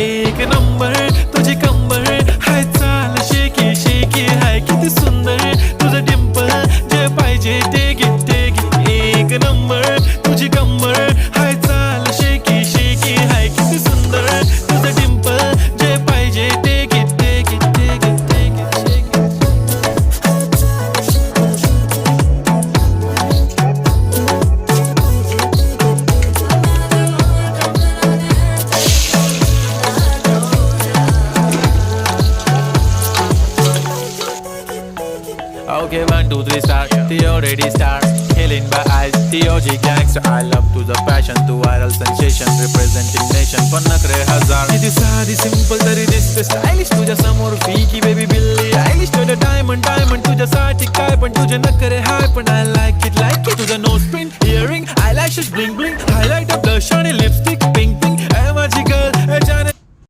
एक नंबर तुझी कंबर हाय चाल शेकी शेकी हाय किती सुंदर तुझं डिंपल जे पाहिजे ते घे एक नंबर तुझी कंबर हाय चाल शेकी शेकी हाय किती सुंदर तुझं डिंपल जे पाहिजे ते घे Okay, 1, 2, 3, start. The already start. Healing by eyes. The OG gangster. I love to the passion, to viral sensation, representing nation. पण नखरे हजार. किती साधी simple तरी दिसते stylish. तुझ्या समोर फीकी baby बिल्ली. Stylish तुझं diamond तुझ्यासाठी काय पण तुझे नखरे हाय पण I